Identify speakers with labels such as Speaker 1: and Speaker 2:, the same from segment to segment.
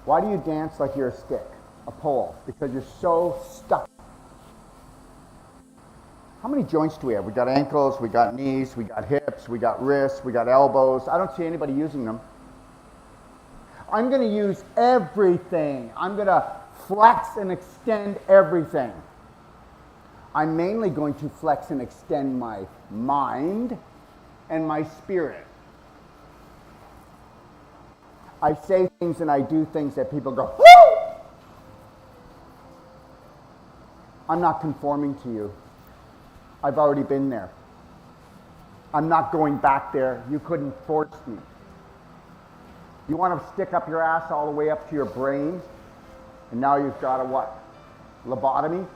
Speaker 1: Why do you dance like you're a stick, a pole? Because you're so stuck. How many joints do we have? We got ankles, we got knees, we got hips, we got wrists, we got elbows. I don't see anybody using them. I'm going to use everything. I'm going to flex and extend everything. I'm mainly going to flex and extend my mind and my spirit. I say things and I do things that people go, whoo! I'm not conforming to you. I've already been there. I'm not going back there. You couldn't force me. You want to stick up your ass all the way up to your brain, and now you've got a what? Lobotomy?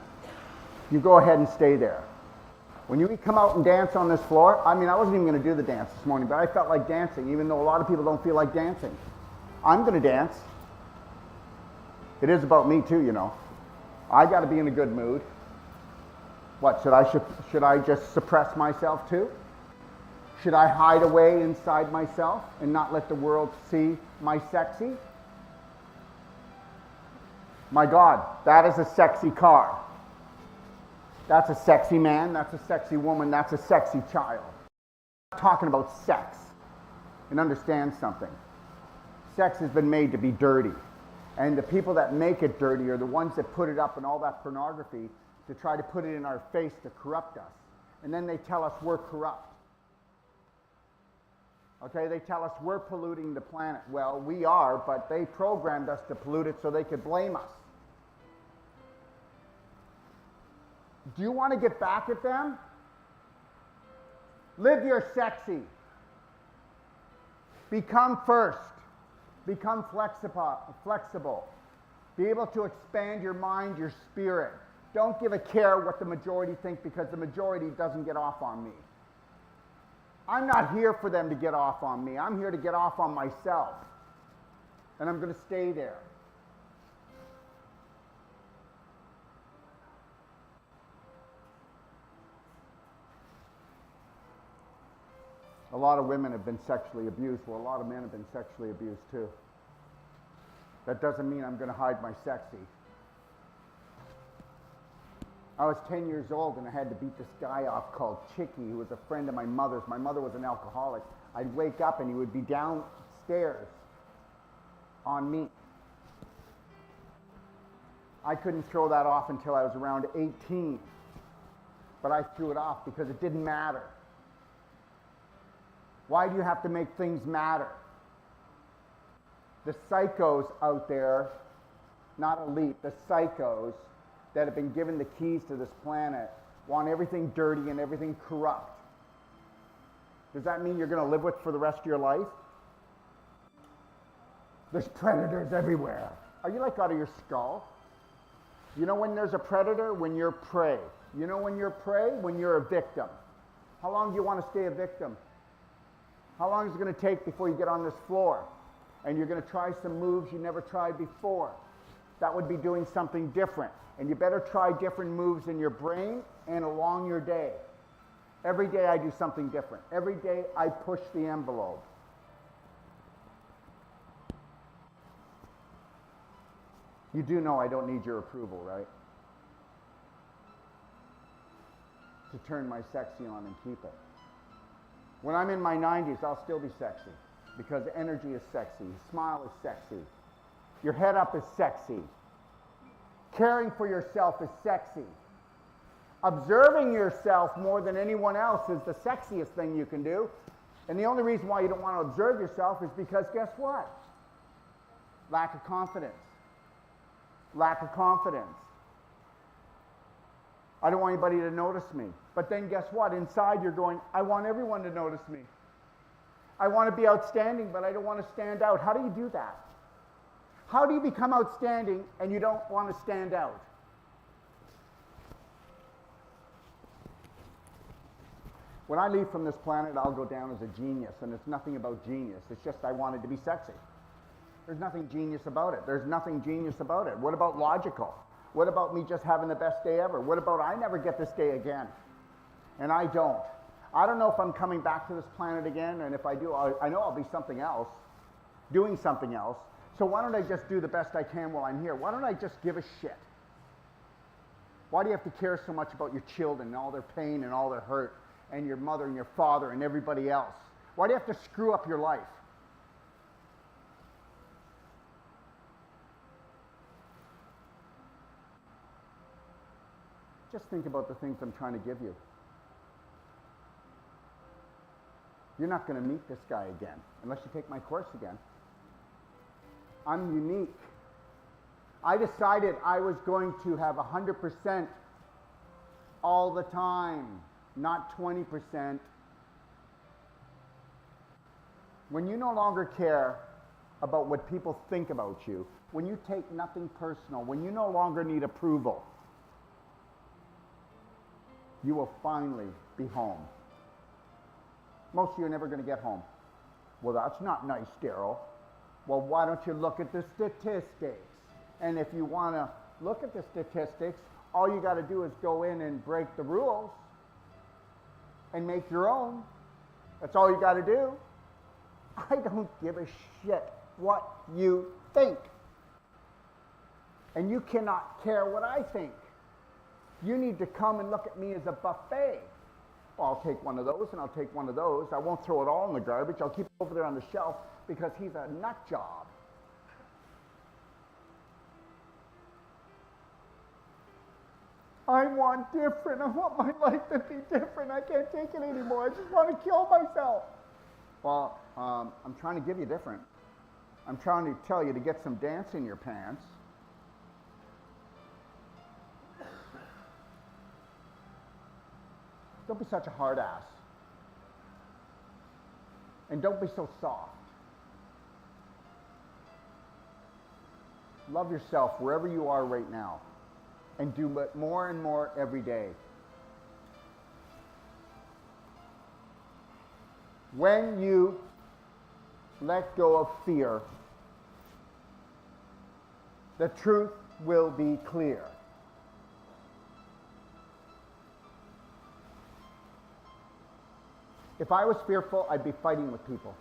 Speaker 1: You go ahead and stay there. When you come out and dance on this floor, I wasn't even going to do the dance this morning, but I felt like dancing, even though a lot of people don't feel like dancing. I'm going to dance. It is about me too, you know. I got to be in a good mood. What, should I just suppress myself too? Should I hide away inside myself and not let the world see my sexy? My God, that is a sexy car. That's a sexy man, that's a sexy woman, that's a sexy child. I'm talking about sex. And understand something. Sex has been made to be dirty. And the people that make it dirty are the ones that put it up in all that pornography to try to put it in our face to corrupt us. And then they tell us we're corrupt. Okay, they tell us we're polluting the planet. Well, we are, but they programmed us to pollute it so they could blame us. Do you want to get back at them? Live your sexy. Become first. Become flexible. Be able to expand your mind, your spirit. Don't give a care what the majority think, because the majority doesn't get off on me. I'm not here for them to get off on me. I'm here to get off on myself. And I'm going to stay there. A lot of women have been sexually abused. Well, a lot of men have been sexually abused too. That doesn't mean I'm going to hide my sexy. I was 10 years old and I had to beat this guy off called Chicky, who was a friend of my mother's. My mother was an alcoholic. I'd wake up and he would be downstairs on me. I couldn't throw that off until I was around 18. But I threw it off because it didn't matter. Why do you have to make things matter? The psychos out there, not elite, the psychos that have been given the keys to this planet want everything dirty and everything corrupt. Does that mean you're going to live with for the rest of your life? There's predators everywhere. Are you like out of your skull? You know when there's a predator? When you're prey. You know when you're prey? When you're a victim. How long do you want to stay a victim? How long is it going to take before you get on this floor? And you're going to try some moves you never tried before. That would be doing something different. And you better try different moves in your brain and along your day. Every day I do something different. Every day I push the envelope. You do know I don't need your approval, right? To turn my sexy on and keep it. When I'm in my 90s, I'll still be sexy. Because energy is sexy. Smile is sexy. Your head up is sexy. Caring for yourself is sexy. Observing yourself more than anyone else is the sexiest thing you can do. And the only reason why you don't want to observe yourself is because guess what? Lack of confidence. Lack of confidence. I don't want anybody to notice me. But then guess what? Inside you're going, I want everyone to notice me. I want to be outstanding, but I don't want to stand out. How do you do that? How do you become outstanding and you don't want to stand out? When I leave from this planet, I'll go down as a genius, and it's nothing about genius. It's just I wanted to be sexy. There's nothing genius about it. There's nothing genius about it. What about logical? What about me just having the best day ever? What about I never get this day again? And I don't. I don't know if I'm coming back to this planet again, and if I do, I know I'll be something else, doing something else. So why don't I just do the best I can while I'm here? Why don't I just give a shit? Why do you have to care so much about your children and all their pain and all their hurt and your mother and your father and everybody else? Why do you have to screw up your life? Just think about the things I'm trying to give you. You're not going to meet this guy again unless you take my course again. I'm unique. I decided I was going to have 100% all the time, not 20%. When you no longer care about what people think about you, when you take nothing personal, when you no longer need approval, you will finally be home. Most of you are never going to get home. Well, that's not nice, Daryl. Well, why don't you look at the statistics? And if you want to look at the statistics, all you got to do is go in and break the rules and make your own. That's all you got to do. I don't give a shit what you think. And you cannot care what I think. You need to come and look at me as a buffet. Well, I'll take one of those and I'll take one of those. I won't throw it all in the garbage. I'll keep it over there on the shelf because he's a nut job. I want different. I want my life to be different. I can't take it anymore. I just want to kill myself. Well, I'm trying to give you different. I'm trying to tell you to get some dance in your pants. Don't be such a hard ass. And don't be so soft. Love yourself wherever you are right now. And do it more and more every day. When you let go of fear, the truth will be clear. If I was fearful, I'd be fighting with people.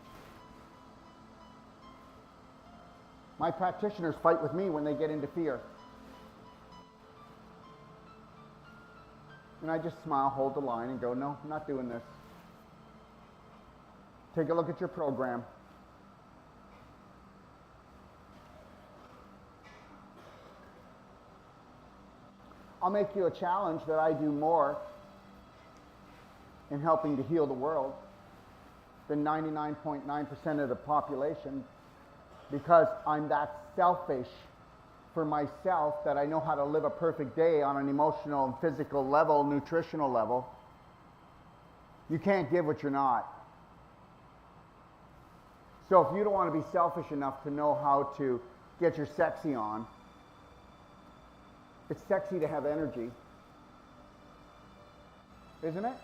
Speaker 1: My practitioners fight with me when they get into fear. And I just smile, hold the line, and go, no, I'm not doing this. Take a look at your program. I'll make you a challenge that I do more in helping to heal the world than 99.9% of the population, because I'm that selfish for myself that I know how to live a perfect day on an emotional and physical level, nutritional level. You can't give what you're not. So if you don't want to be selfish enough to know how to get your sexy on, it's sexy to have energy, isn't it?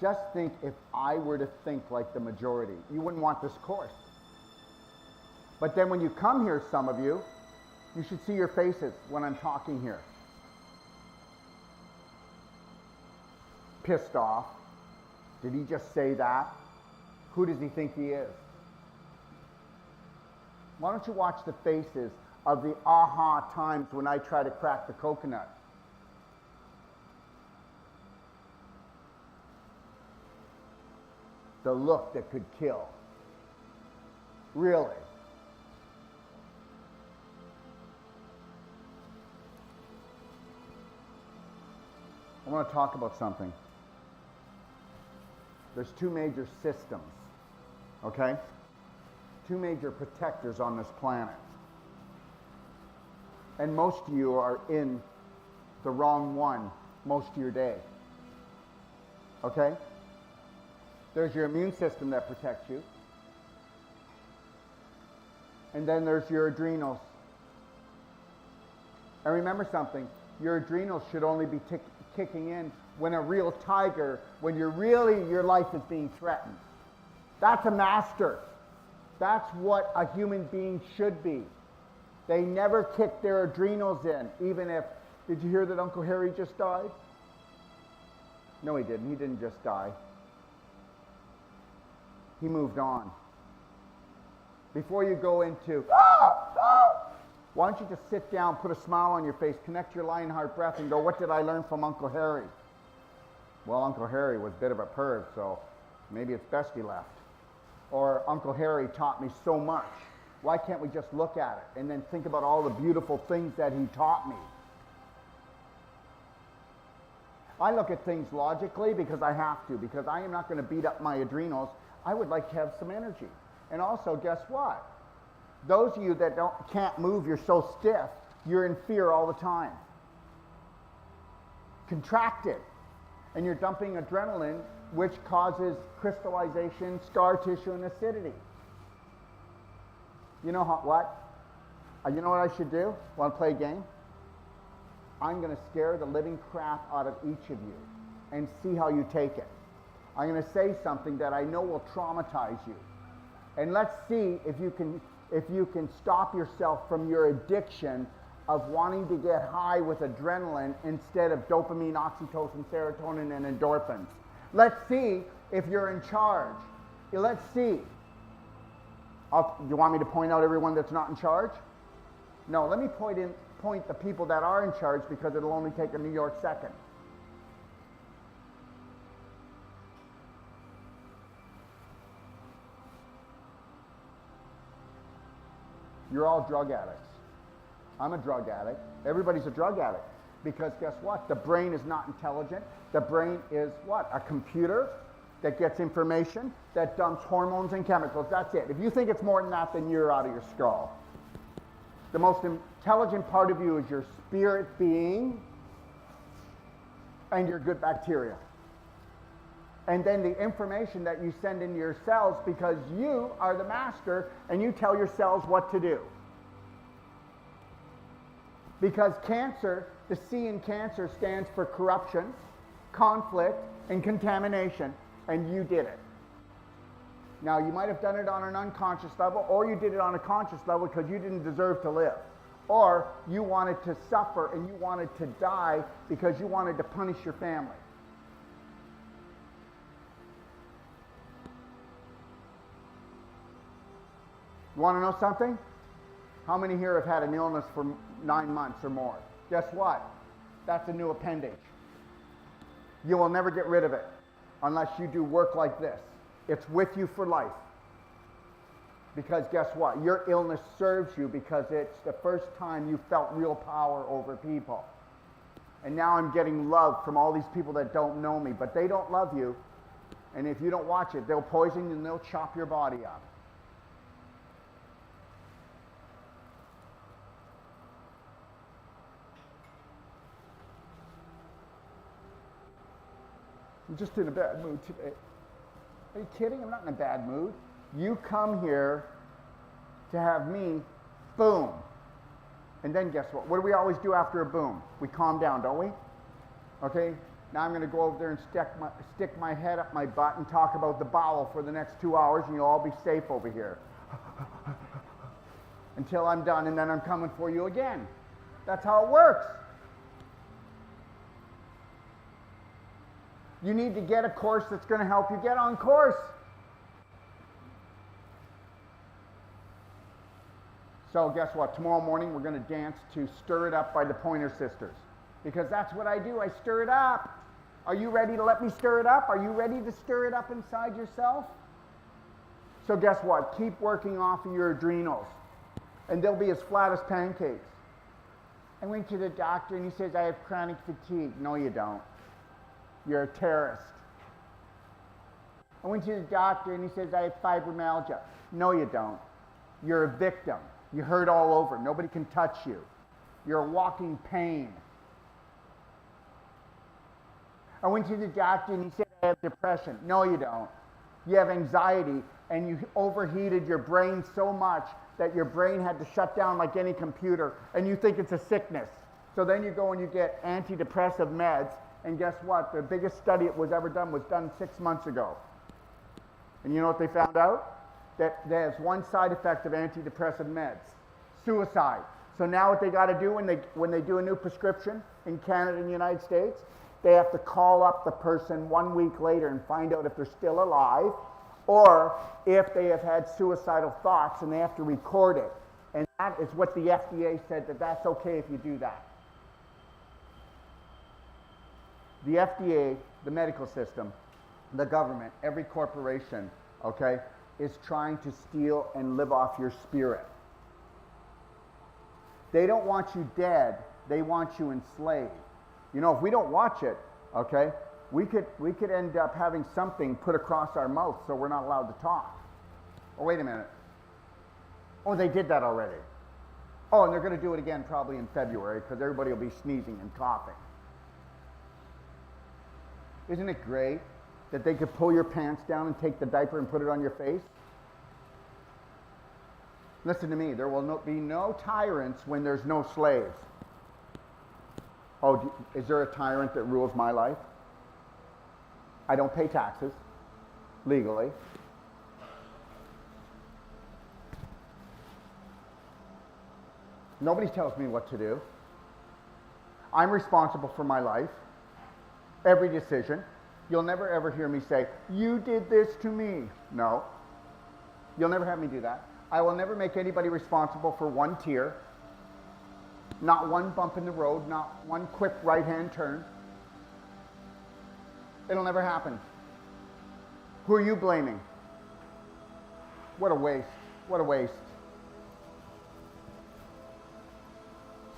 Speaker 1: Just think if I were to think like the majority. You wouldn't want this course. But then when you come here, some of you, you should see your faces when I'm talking here. Pissed off. Did he just say that? Who does he think he is? Why don't you watch the faces of the aha times when I try to crack the coconut? The look that could kill. Really. I want to talk about something. There's two major systems, okay? Two major protectors on this planet. And most of you are in the wrong one most of your day, okay? There's your immune system that protects you. And then there's your adrenals. And remember something, your adrenals should only be kicking in when a real tiger, when your life is being threatened. That's a master. That's what a human being should be. They never kick their adrenals in, even if, did you hear that Uncle Harry just died? No, he didn't. He didn't just die. He moved on. Before you go into, why don't you just sit down, put a smile on your face, connect your Lionheart breath, and go, what did I learn from Uncle Harry? Well, Uncle Harry was a bit of a perv, so maybe it's best he left. Or Uncle Harry taught me so much. Why can't we just look at it and then think about all the beautiful things that he taught me? I look at things logically because I have to, because I am not going to beat up my adrenals. I would like to have some energy. And also, guess what? Those of you that can't move, you're so stiff, you're in fear all the time. Contracted. And you're dumping adrenaline, which causes crystallization, scar tissue, and acidity. You know what? You know what I should do? Want to play a game? I'm going to scare the living crap out of each of you and see how you take it. I'm going to say something that I know will traumatize you. And let's see if you can stop yourself from your addiction of wanting to get high with adrenaline instead of dopamine, oxytocin, serotonin, and endorphins. Let's see if you're in charge. Let's see. You want me to point out everyone that's not in charge? No, let me point the people that are in charge, because it'll only take a New York second. You're all drug addicts. I'm a drug addict. Everybody's a drug addict. Because guess what? The brain is not intelligent. The brain is what? A computer that gets information, that dumps hormones and chemicals. That's it. If you think it's more than that, then you're out of your skull. The most intelligent part of you is your spirit being and your good bacteria. And then the information that you send into your cells, because you are the master and you tell your cells what to do. Because cancer, the C in cancer stands for corruption, conflict, and contamination, and you did it. Now, you might have done it on an unconscious level, or you did it on a conscious level because you didn't deserve to live. Or you wanted to suffer and you wanted to die because you wanted to punish your family. You want to know something? How many here have had an illness for 9 months or more? Guess what? That's a new appendage. You will never get rid of it unless you do work like this. It's with you for life. Because guess what? Your illness serves you because it's the first time you felt real power over people. And now I'm getting love from all these people that don't know me, but they don't love you. And if you don't watch it, they'll poison you and they'll chop your body up. I'm just in a bad mood today. Are you kidding? I'm not in a bad mood. You come here to have me, boom. And then guess what? What do we always do after a boom? We calm down, don't we? Okay? Now I'm going to go over there and stick my head up my butt and talk about the bowel for the next 2 hours, and you'll all be safe over here. Until I'm done, and then I'm coming for you again. That's how it works. You need to get a course that's going to help you get on course. So guess what? Tomorrow morning we're going to dance to Stir It Up by the Pointer Sisters. Because that's what I do. I stir it up. Are you ready to let me stir it up? Are you ready to stir it up inside yourself? So guess what? Keep working off of your adrenals. And they'll be as flat as pancakes. I went to the doctor and he says I have chronic fatigue. No, you don't. You're a terrorist. I went to the doctor and he says I have fibromyalgia. No, you don't. You're a victim. You hurt all over. Nobody can touch you. You're a walking pain. I went to the doctor and he said I have depression. No, you don't. You have anxiety and you overheated your brain so much that your brain had to shut down like any computer, and you think it's a sickness. So then you go and you get antidepressive meds. And guess what? The biggest study that was ever done was done 6 months ago. And you know what they found out? That there's one side effect of antidepressive meds: suicide. So now what they got to do when they do a new prescription in Canada and the United States they have to call up the person 1 week later and find out if they're still alive, or if they have had suicidal thoughts, and they have to record it. And that is what the FDA said, that that's okay if you do that. The FDA, the medical system, the government, every corporation, okay, is trying to steal and live off your spirit. They don't want you dead, they want you enslaved. You know, if we don't watch it, okay, we could end up having something put across our mouth so we're not allowed to talk. Oh, wait a minute. Oh, they did that already. Oh, and they're going to do it again probably in February because everybody will be sneezing and coughing. Isn't it great that they could pull your pants down and take the diaper and put it on your face? Listen to me, there will be no tyrants when there's no slaves. Oh, is there a tyrant that rules my life? I don't pay taxes, legally. Nobody tells me what to do. I'm responsible for my life, every decision. You'll never ever hear me say, you did this to me. No. You'll never have me do that. I will never make anybody responsible for one tear, not one bump in the road, not one quick right-hand turn. It'll never happen. Who are you blaming? What a waste. What a waste.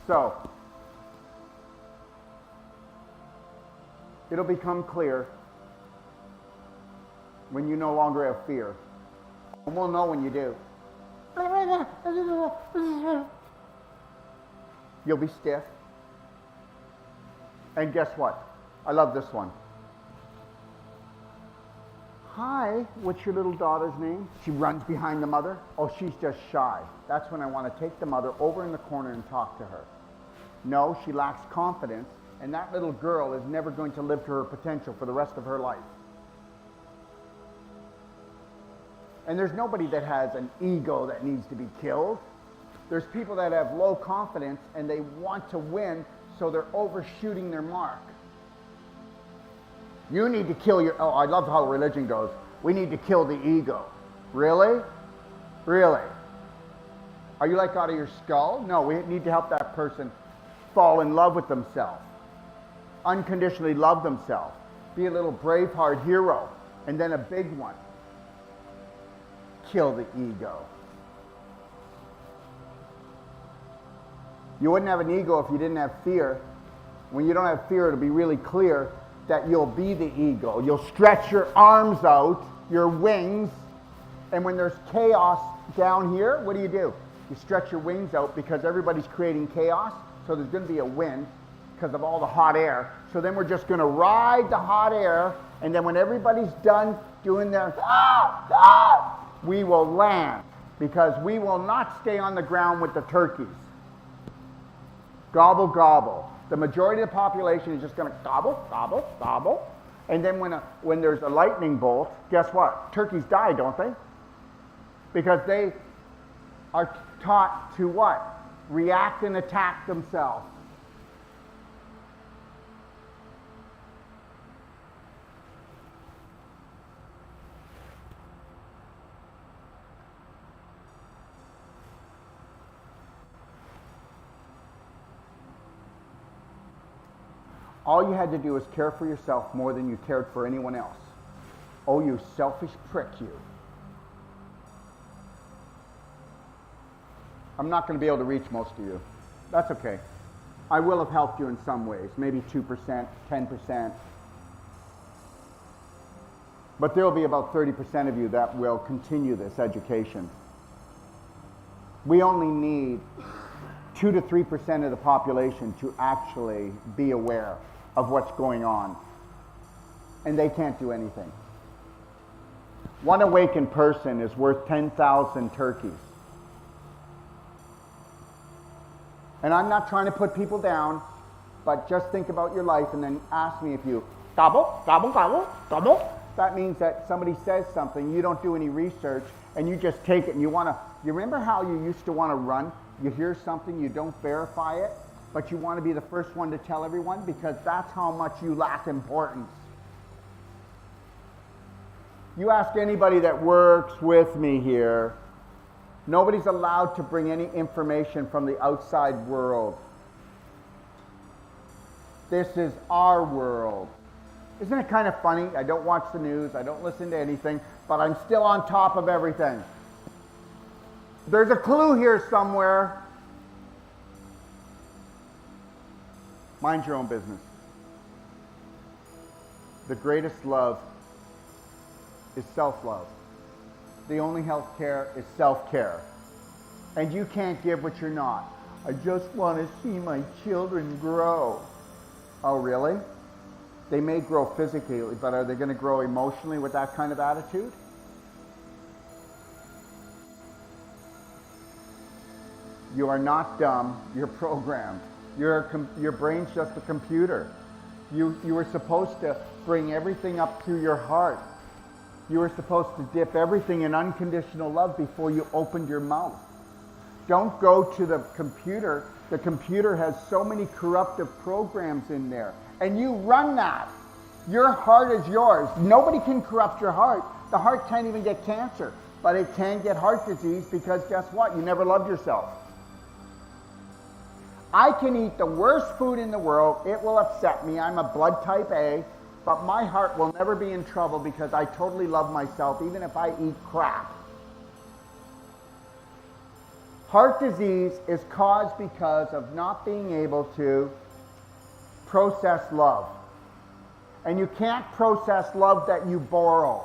Speaker 1: So, it'll become clear when you no longer have fear. And we'll know when you do. You'll be stiff. And guess what? I love this one. Hi, what's your little daughter's name? She runs behind the mother. Oh, she's just shy. That's when I want to take the mother over in the corner and talk to her. No, she lacks confidence, and that little girl is never going to live to her potential for the rest of her life. And there's nobody that has an ego that needs to be killed. There's people that have low confidence and they want to win, so they're overshooting their mark. You need to kill your, oh, I love how religion goes. We need to kill the ego. Really? Really? Are you like out of your skull? No, we need to help that person fall in love with themselves. Unconditionally love themselves. Be a little Braveheart hero, and then a big one. Kill the ego. You wouldn't have an ego if you didn't have fear. When you don't have fear, it'll be really clear that you'll be the ego. You'll stretch your arms out, your wings, and when there's chaos down here, what do? You stretch your wings out because everybody's creating chaos, so there's going to be a wind because of all the hot air. So then we're just going to ride the hot air, and then when everybody's done doing their we will land, because we will not stay on the ground with the turkeys. Gobble, gobble. The majority of the population is just going to gobble, gobble, gobble. And then when there's a lightning bolt, guess what? Turkeys die, don't they? Because they are taught to what? React and attack themselves. All you had to do was care for yourself more than you cared for anyone else. Oh, you selfish prick, you. I'm not going to be able to reach most of you. That's okay. I will have helped you in some ways, maybe 2%, 10%. But there will be about 30% of you that will continue this education. We only need 2 to 3% of the population to actually be aware of what's going on. And they can't do anything. One awakened person is worth 10,000 turkeys. And I'm not trying to put people down, but just think about your life and then ask me if you gobble, gobble, gobble, gobble. That means that somebody says something, you don't do any research, and you just take it and you remember how you used to want to run? You hear something, you don't verify it, but you want to be the first one to tell everyone because that's how much you lack importance. You ask anybody that works with me here, nobody's allowed to bring any information from the outside world. This is our world. Isn't it kind of funny? I don't watch the news, I don't listen to anything, but I'm still on top of everything. There's a clue here somewhere. Mind your own business. The greatest love is self-love. The only health care is self-care. And you can't give what you're not. I just want to see my children grow. Oh, really? They may grow physically, but are they going to grow emotionally with that kind of attitude? You are not dumb, you're programmed. Your brain's just a computer. You were supposed to bring everything up through your heart. You were supposed to dip everything in unconditional love before you opened your mouth. Don't go to the computer. The computer has so many corruptive programs in there. And you run that. Your heart is yours. Nobody can corrupt your heart. The heart can't even get cancer. But it can get heart disease because guess what? You never loved yourself. I can eat the worst food in the world. It will upset me. I'm a blood type A. But my heart will never be in trouble because I totally love myself, even if I eat crap. Heart disease is caused because of not being able to process love. And you can't process love that you borrow.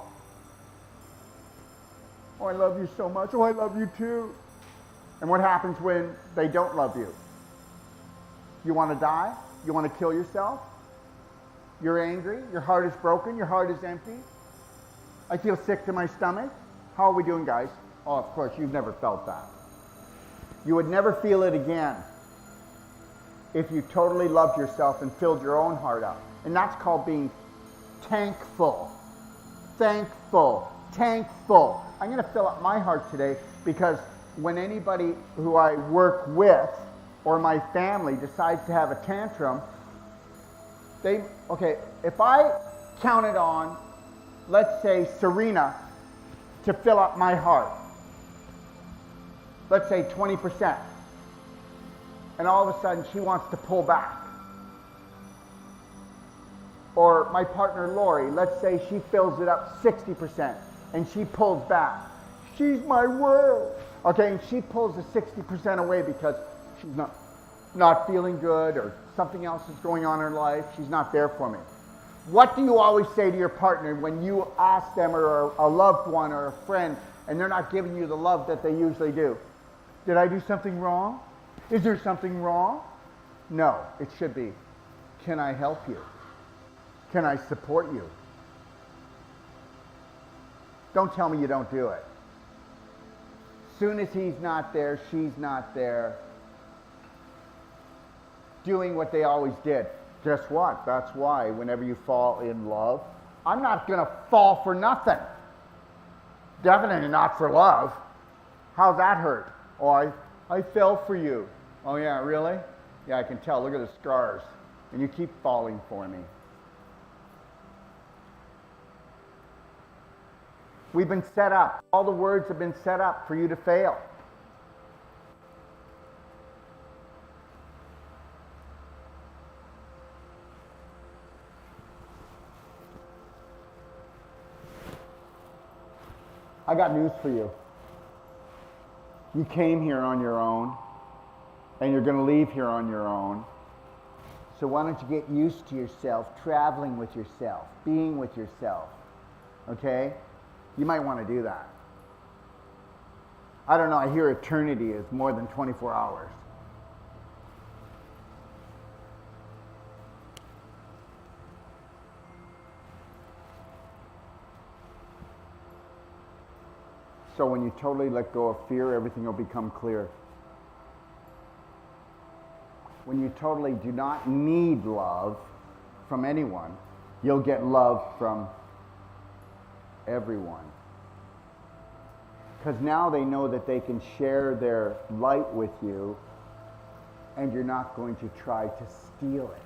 Speaker 1: Oh, I love you so much. Oh, I love you too. And what happens when they don't love you? You want to die? You want to kill yourself? You're angry, your heart is broken, your heart is empty. I feel sick to my stomach. How are we doing, guys? Oh, of course, you've never felt that. You would never feel it again if you totally loved yourself and filled your own heart up. And that's called being tankful. Thankful. Tankful. I'm going to fill up my heart today because when anybody who I work with or my family decides to have a tantrum, if I counted on, let's say, Serena to fill up my heart, let's say 20%, and all of a sudden she wants to pull back. Or my partner Lori, let's say she fills it up 60% and she pulls back. She's my world. Okay, and she pulls the 60% away because she's not feeling good or something else is going on in her life. She's not there for me. What do you always say to your partner when you ask them or a loved one or a friend and they're not giving you the love that they usually do? Did I do something wrong? Is there something wrong? No, it should be, can I help you? Can I support you? Don't tell me you don't do it. Soon as he's not there, she's not there, doing what they always did. Guess what? That's why whenever you fall in love, I'm not going to fall for nothing. Definitely not for love. How's that hurt? Oh, I fell for you. Oh yeah, really? Yeah, I can tell. Look at the scars. And you keep falling for me. We've been set up. All the words have been set up for you to fail. I got news for you. You came here on your own, and you're going to leave here on your own. So why don't you get used to yourself, traveling with yourself, being with yourself, okay? You might want to do that. I don't know, I hear eternity is more than 24 hours. So when you totally let go of fear, everything will become clear. When you totally do not need love from anyone, you'll get love from everyone. Because now they know that they can share their light with you and you're not going to try to steal it.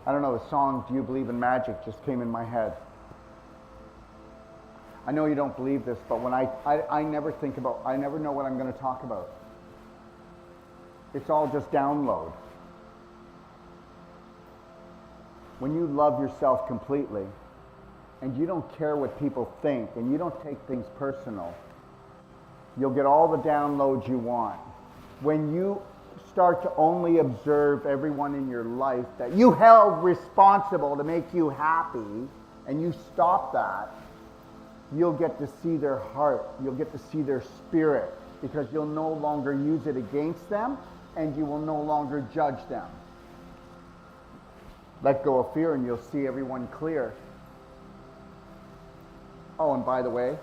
Speaker 1: I don't know, the song, Do You Believe in Magic, just came in my head. I know you don't believe this, but when I never think about, I never know what I'm going to talk about. It's all just download. When you love yourself completely, and you don't care what people think, and you don't take things personal, you'll get all the downloads you want. When you start to only observe everyone in your life that you held responsible to make you happy, and you stop that, you'll get to see their heart, you'll get to see their spirit, because you'll no longer use it against them, and you will no longer judge them. Let go of fear and you'll see everyone clear. Oh, and by the way,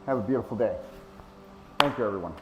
Speaker 1: have a beautiful day. Thank you, everyone.